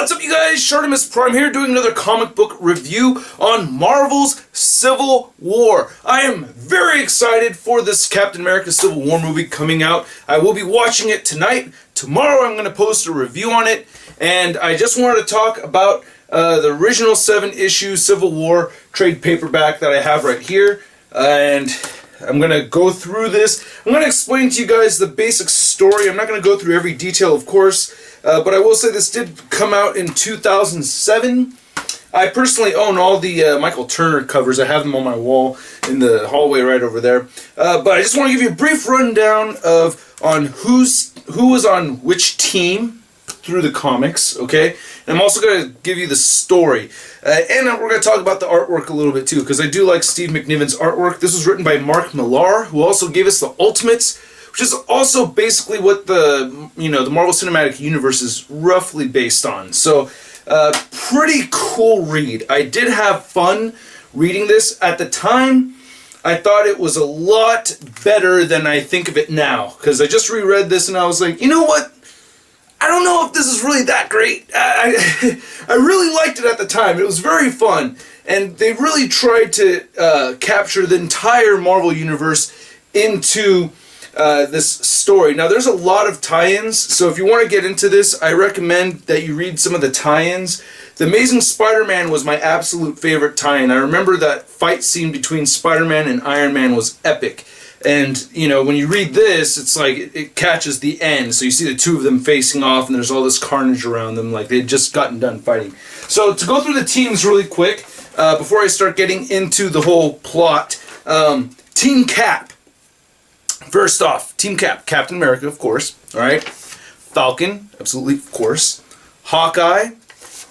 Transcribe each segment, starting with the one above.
What's up, you guys? ShartimusPrime here doing another comic book review on Marvel's Civil War. I am very excited for this Captain America Civil War movie coming out. I will be watching it tonight. Tomorrow I'm going to post a review on it. And I just wanted to talk about the original 7-issue Civil War trade paperback that I have right here. And I'm going to go through this. I'm going to explain to you guys the basic story. I'm not going to go through every detail, of course. But I will say this did come out in 2007. I personally own all the Michael Turner covers. I have them on my wall in the hallway right over there. But I just want to give you a brief rundown on who was on which team through the comics, okay? And I'm also going to give you the story. And we're going to talk about the artwork a little bit too, because I do like Steve McNiven's artwork. This was written by Mark Millar, who also gave us the Ultimates, which is also basically what the Marvel Cinematic Universe is roughly based on. So, pretty cool read. I did have fun reading this. At the time, I thought it was a lot better than I think of it now, because I just reread this and I was like, you know what? I don't know if this is really that great. I really liked it at the time. It was very fun. And they really tried to capture the entire Marvel Universe into this story. Now, there's a lot of tie-ins, so if you want to get into this, I recommend that you read some of the tie-ins. The Amazing Spider-Man was my absolute favorite tie-in. I remember that fight scene between Spider-Man and Iron Man was epic. And, you know, when you read this, it's like it catches the end. So you see the two of them facing off, and there's all this carnage around them, like they'd just gotten done fighting. So to go through the teams really quick, before I start getting into the whole plot, Team Cap. First off, Team Cap, Captain America, of course, alright? Falcon, absolutely, of course. Hawkeye,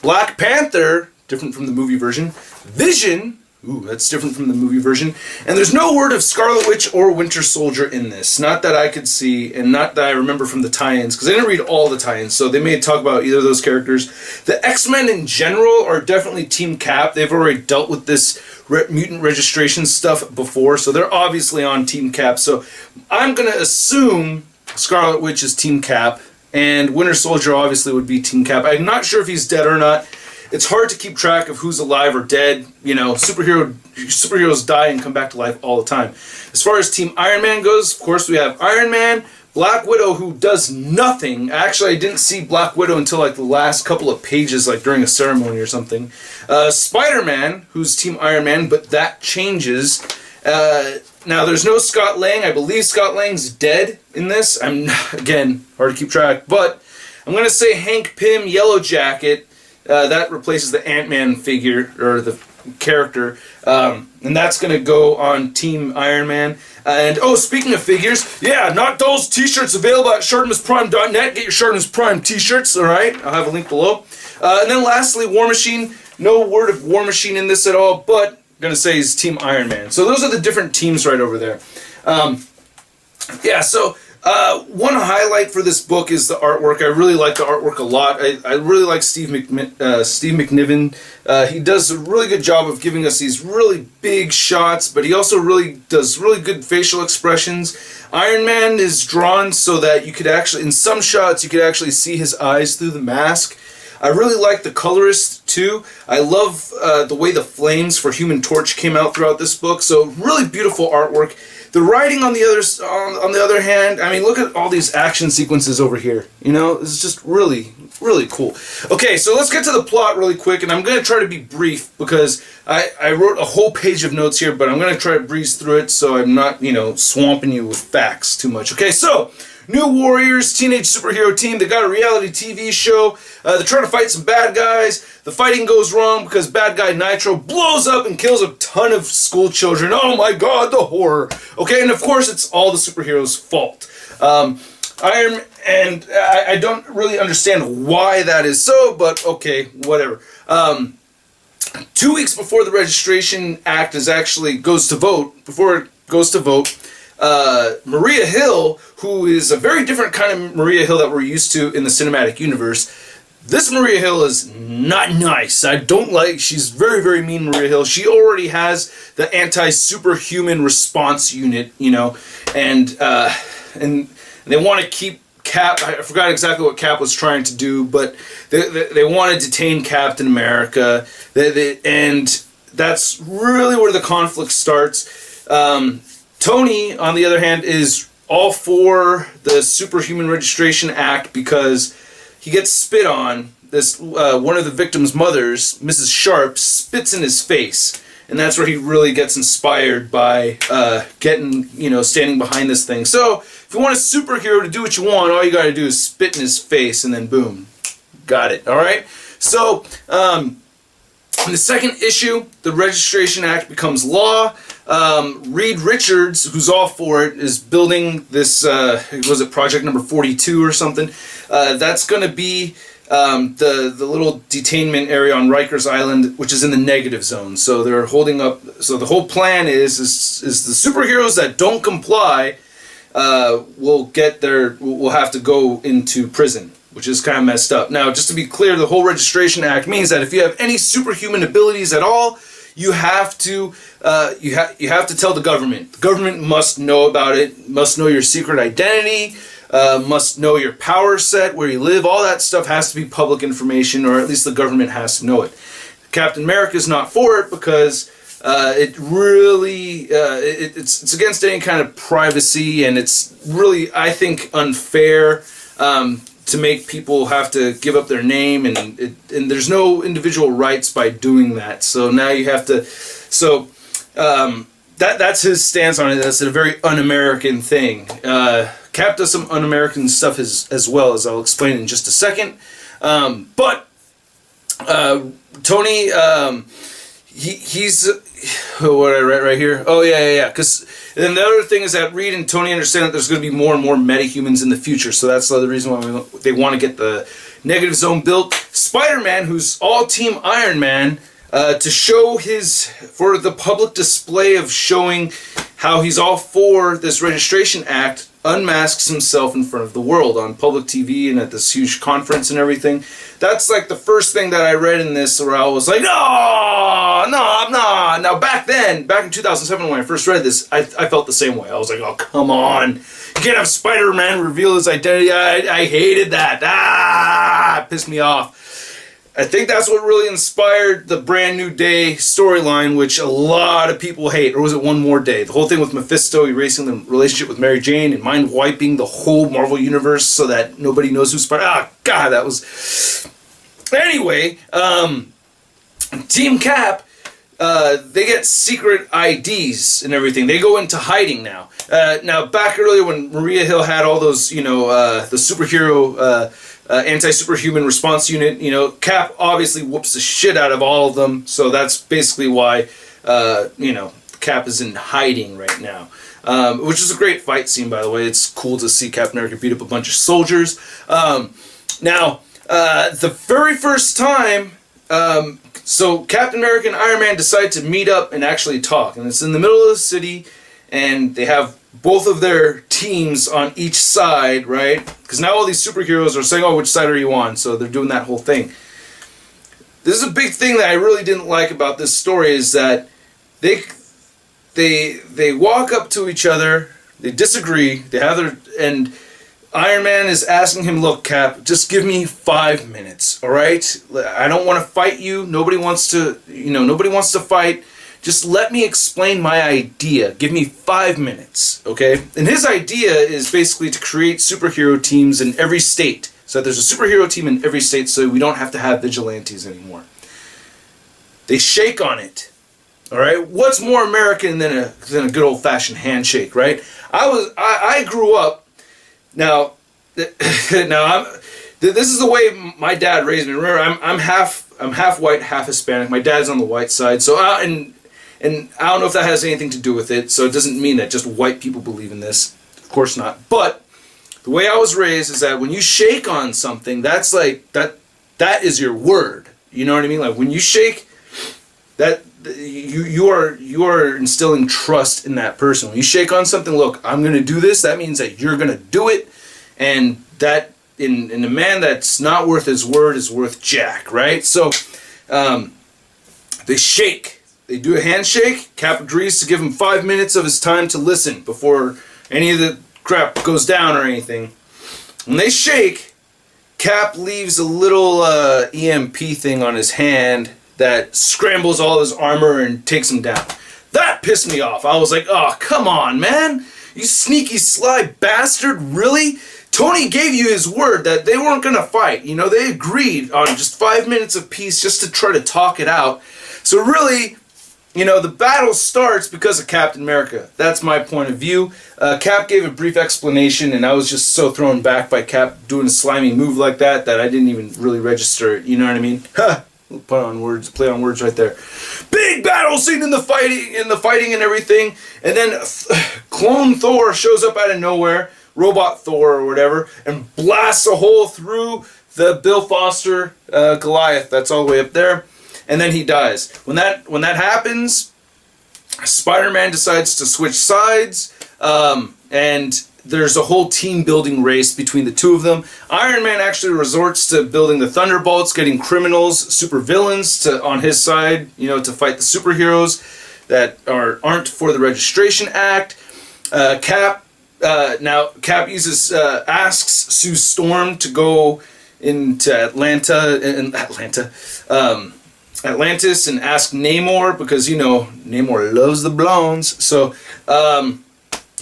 Black Panther, different from the movie version. Vision, ooh, that's different from the movie version. And there's no word of Scarlet Witch or Winter Soldier in this. Not that I could see, and not that I remember from the tie-ins, because I didn't read all the tie-ins, so they may talk about either of those characters. The X-Men in general are definitely Team Cap. They've already dealt with this mutant registration stuff before, so they're obviously on Team Cap. So I'm going to assume Scarlet Witch is Team Cap, and Winter Soldier obviously would be Team Cap. I'm not sure if he's dead or not. It's hard to keep track of who's alive or dead. You know, superheroes die and come back to life all the time. As far as Team Iron Man goes, of course, we have Iron Man, Black Widow, who does nothing. Actually, I didn't see Black Widow until like the last couple of pages, like during a ceremony or something. Spider-Man, who's Team Iron Man, but that changes. Now, there's no Scott Lang. I believe Scott Lang's dead in this. Again, hard to keep track. But I'm going to say Hank Pym, Yellow Jacket. That replaces the Ant-Man figure, or the character. And that's going to go on Team Iron Man. And, oh, speaking of figures, yeah, Not Dolls t-shirts available at ShartimusPrime.net. Get your Shartimus Prime t-shirts, alright? I'll have a link below. And then lastly, War Machine. No word of War Machine in this at all, but I'm going to say he's Team Iron Man. So those are the different teams right over there. Yeah, so one highlight for this book is the artwork. I really like the artwork a lot. I really like Steve McNiven. He does a really good job of giving us these really big shots, but he also really does really good facial expressions. Iron Man is drawn so that you could actually, in some shots, you could actually see his eyes through the mask. I really like the colorist too. I love the way the flames for Human Torch came out throughout this book. So really beautiful artwork. The writing on the other hand, I mean, look at all these action sequences over here. You know, it's just really, really cool. Okay, so let's get to the plot really quick, and I'm going to try to be brief because I wrote a whole page of notes here, but I'm going to try to breeze through it so I'm not, you know, swamping you with facts too much. Okay, so New Warriors, teenage superhero team. They got a reality TV show. They're trying to fight some bad guys. The fighting goes wrong because bad guy Nitro blows up and kills a ton of school children. Oh my god, the horror. Okay, and of course it's all the superheroes' fault. I don't really understand why that is so, but okay, whatever. 2 weeks before the Registration Act goes to vote, Maria Hill, who is a very different kind of Maria Hill that we're used to in the cinematic universe. This Maria Hill is not nice. I don't like, she's very, very mean Maria Hill. She already has the anti-superhuman response unit, you know, and they want to keep Cap, I forgot exactly what Cap was trying to do, but they want to detain Captain America, and that's really where the conflict starts. Tony, on the other hand, is all for the Superhuman Registration Act because he gets spit on. This one of the victim's mothers, Mrs. Sharp, spits in his face. And that's where he really gets inspired by standing behind this thing. So, if you want a superhero to do what you want, all you gotta do is spit in his face, and then boom. Got it, alright? So, in the second issue, the Registration Act becomes law. Reed Richards, who's all for it, is building this, was it Project number 42 or something? That's gonna be the little detainment area on Rikers Island, which is in the negative zone. So they're holding up. So the whole plan is the superheroes that don't comply will have to go into prison, which is kind of messed up. Now, just to be clear, the whole Registration Act means that if you have any superhuman abilities at all, you have to tell the government. The government must know about it. Must know your secret identity. Must know your power set, where you live. All that stuff has to be public information, or at least the government has to know it. Captain America is not for it because it really it's against any kind of privacy, and it's really, I think, unfair to make people have to give up their name, and there's no individual rights by doing that. So now you have to. So that's his stance on it. That's a very un-American thing. Cap does some un-American stuff as well, as I'll explain in just a second. But Tony, he's what I write right here. Oh yeah. Because then the other thing is that Reed and Tony understand that there's going to be more and more metahumans in the future. So that's the other reason why they want to get the negative zone built. Spider-Man, who's all Team Iron Man, to show for the public display of showing how he's all for this Registration Act, unmasks himself in front of the world on public TV and at this huge conference and everything. That's like the first thing that I read in this, where I was like, no, I'm not. Now back in 2007 when I first read this, I felt the same way. I was like, oh, come on. You can't have Spider-Man reveal his identity. I hated that. It pissed me off. I think that's what really inspired the Brand New Day storyline, which a lot of people hate. Or was it One More Day? The whole thing with Mephisto erasing the relationship with Mary Jane and mind-wiping the whole Marvel Universe so that nobody knows who's Spider-Man. Ah, God, that was... Anyway, Team Cap, they get secret IDs and everything. They go into hiding now. Now, back earlier when Maria Hill had all those, the superhero... anti-superhuman response unit, Cap obviously whoops the shit out of all of them, so that's basically why, Cap is in hiding right now. Which is a great fight scene, by the way. It's cool to see Captain America beat up a bunch of soldiers. Now, the very first time, so Captain America and Iron Man decide to meet up and actually talk, and it's in the middle of the city, and they have both of their teams on each side, right? Because now all these superheroes are saying, oh, which side are you on? So they're doing that whole thing. This is a big thing that I really didn't like about this story, is that they walk up to each other, they disagree, and Iron Man is asking him, look, Cap, just give me 5 minutes, all right? I don't want to fight you. Nobody wants to fight. Just let me explain my idea. Give me 5 minutes, okay? And his idea is basically to create superhero teams in every state. So that there's a superhero team in every state, so we don't have to have vigilantes anymore. They shake on it, all right? What's more American than a good old-fashioned handshake, right? I grew up. Now, this is the way my dad raised me. Remember, I'm half white, half Hispanic. My dad's on the white side, so and I don't know if that has anything to do with it, so it doesn't mean that just white people believe in this. Of course not. But the way I was raised is that when you shake on something, that's like, that is your word. You know what I mean? Like when you shake, that you are instilling trust in that person. When you shake on something, look, I'm going to do this, that means that you're going to do it, and that in a man that's not worth his word is worth jack, right? So they shake. They do a handshake. Cap agrees to give him 5 minutes of his time to listen before any of the crap goes down or anything. When they shake, Cap leaves a little EMP thing on his hand that scrambles all his armor and takes him down. That pissed me off. I was like, oh, come on, man. You sneaky, sly bastard. Really? Tony gave you his word that they weren't going to fight. You know, they agreed on just 5 minutes of peace just to try to talk it out. So really, you know, the battle starts because of Captain America. That's my point of view. Cap gave a brief explanation, and I was just so thrown back by Cap doing a slimy move like that I didn't even really register it. You know what I mean? Ha! Play on words right there. Big battle scene in the fighting and everything, and then Clone Thor shows up out of nowhere, Robot Thor or whatever, and blasts a hole through the Bill Foster Goliath. That's all the way up there, and then he dies. When that happens, Spider-Man decides to switch sides, and there's a whole team building race between the two of them. Iron Man actually resorts to building the Thunderbolts, getting criminals, super villains to on his side, you know, to fight the superheroes that aren't for the Registration Act. Cap asks Sue Storm to go into Atlantis and ask Namor, because, you know, Namor loves the blondes. So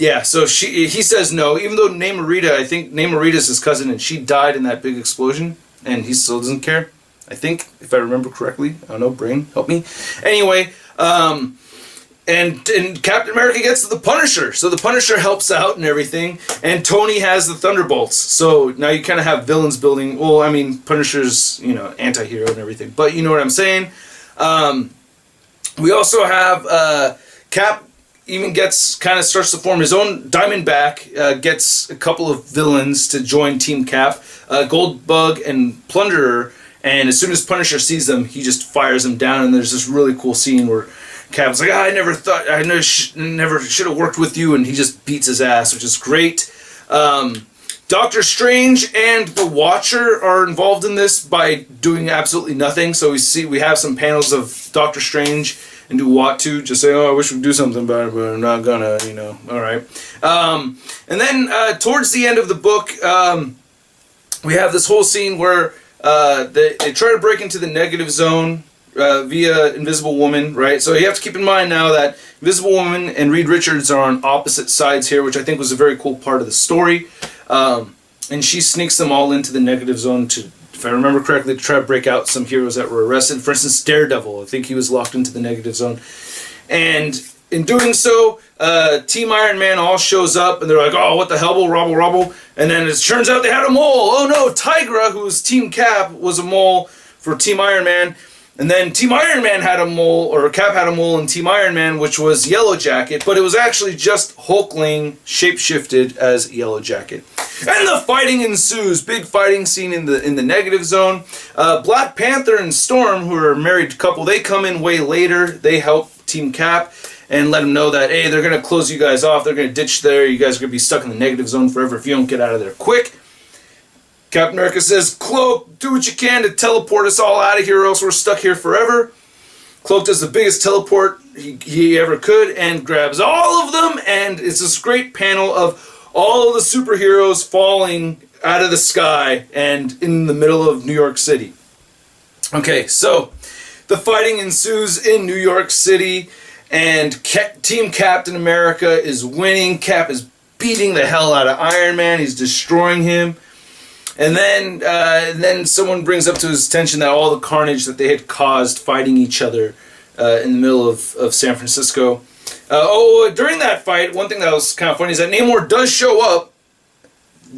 yeah, so he says no, even though Namorita, I think Namorita's his cousin, and she died in that big explosion, and he still doesn't care, I think, if I remember correctly. I don't know, brain, help me. Anyway, and Captain America gets to the Punisher, so the Punisher helps out and everything, and Tony has the Thunderbolts, so now you kind of have villains building. Well, I mean, Punisher's, you know, anti-hero and everything, but you know what I'm saying. We also have Cap even starts to form his own. Diamondback gets a couple of villains to join Team Cap, Goldbug and Plunderer, and as soon as Punisher sees them, he just fires them down, and there's this really cool scene where Cap's like, I never should have worked with you, and he just beats his ass, which is great. Doctor Strange and the Watcher are involved in this by doing absolutely nothing, so we have some panels of Doctor Strange and do Uatu just say, oh, I wish we'd do something about it, but I'm not gonna, you know, alright. And then towards the end of the book, we have this whole scene where they try to break into the negative zone via Invisible Woman, right? So you have to keep in mind now that Invisible Woman and Reed Richards are on opposite sides here, which I think was a very cool part of the story. And she sneaks them all into the negative zone to, if I remember correctly, to try to break out some heroes that were arrested. For instance, Daredevil, I think he was locked into the negative zone. And in doing so, Team Iron Man all shows up, and they're like, oh, what the hell, rubble. And then it turns out they had a mole. Oh no, Tigra, who was Team Cap, was a mole for Team Iron Man. And then Team Iron Man had a mole, or Cap had a mole in Team Iron Man, which was Yellow Jacket, but it was actually just Hulkling shapeshifted as Yellow Jacket. And the fighting ensues. Big fighting scene in the negative zone. Black Panther and Storm, who are a married couple, they come in way later. They help Team Cap and let them know that, hey, they're going to close you guys off. They're going to ditch there. You guys are going to be stuck in the negative zone forever if you don't get out of there quick. Captain America says, Cloak, do what you can to teleport us all out of here, or else we're stuck here forever. Cloak does the biggest teleport he ever could and grabs all of them, and it's this great panel of all of the superheroes falling out of the sky and in the middle of New York City. Okay, so the fighting ensues in New York City, and Team Captain America is winning. Cap is beating the hell out of Iron Man. He's destroying him. And then someone brings up to his attention that all the carnage that they had caused fighting each other in the middle of San Francisco. During that fight, one thing that was kind of funny is that Namor does show up,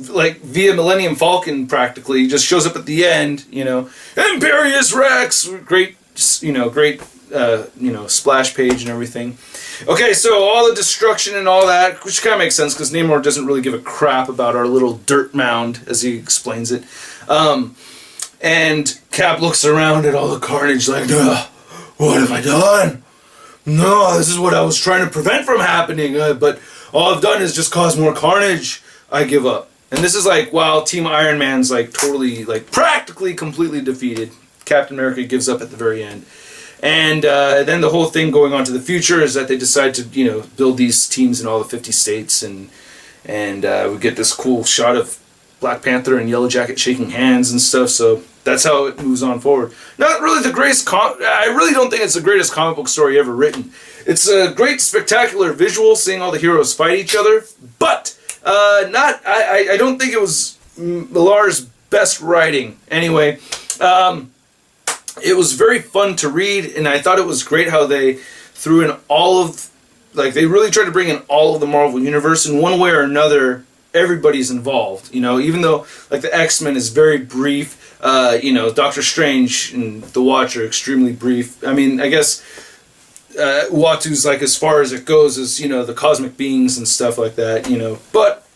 like via Millennium Falcon practically. He just shows up at the end, you know. Imperious Rex! Great splash page and everything. Okay, so all the destruction and all that, which kind of makes sense because Namor doesn't really give a crap about our little dirt mound, as he explains it. And Cap looks around at all the carnage like, what have I done? No, this is what I was trying to prevent from happening, but all I've done is just cause more carnage. I give up. And this is like, while Team Iron Man's like totally, like practically completely defeated, Captain America gives up at the very end. And then the whole thing going on to the future is that they decide to, you know, build these teams in all the 50 states, and we get this cool shot of Black Panther and Yellow Jacket shaking hands and stuff, so that's how it moves on forward. Not really the greatest I really don't think it's the greatest comic book story ever written. It's a great, spectacular visual, seeing all the heroes fight each other, but I don't think it was Millar's best writing. Anyway, it was very fun to read, and I thought it was great how they threw in all of, like, they really tried to bring in all of the Marvel Universe in one way or another. Everybody's involved, you know, even though, like, the X-Men is very brief, you know, Doctor Strange and the Watch are extremely brief. I mean, I guess Uatu's, like, as far as it goes is, you know, the cosmic beings and stuff like that, you know, but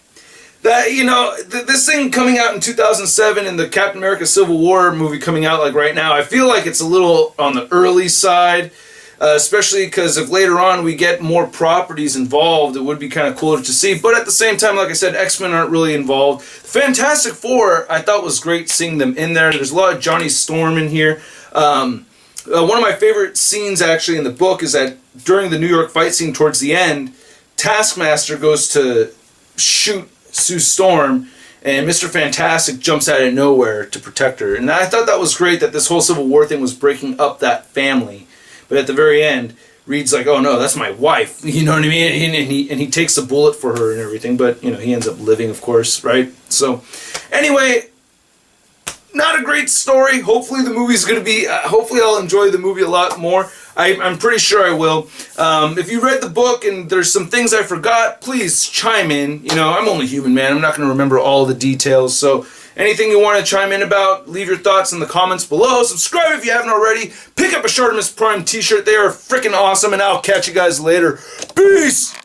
that, you know, this thing coming out in 2007 and the Captain America Civil War movie coming out, like, right now, I feel like it's a little on the early side. Especially because if later on we get more properties involved, it would be kind of cooler to see. But at the same time, like I said, X-Men aren't really involved. Fantastic Four, I thought was great seeing them in there. There's a lot of Johnny Storm in here. One of my favorite scenes actually in the book is that during the New York fight scene towards the end, Taskmaster goes to shoot Sue Storm, and Mr. Fantastic jumps out of nowhere to protect her. And I thought that was great that this whole Civil War thing was breaking up that family. But at the very end, Reed's like, "Oh no, that's my wife." You know what I mean? And he takes a bullet for her and everything. But you know, he ends up living, of course, right? So, anyway, not a great story. Hopefully, the movie's going to be. Hopefully, I'll enjoy the movie a lot more. I'm pretty sure I will. If you read the book and there's some things I forgot, please chime in. You know, I'm only human, man. I'm not going to remember all the details. So, anything you want to chime in about, leave your thoughts in the comments below. Subscribe if you haven't already. Pick up a Shartimus Prime t-shirt. They are freaking awesome, and I'll catch you guys later. Peace!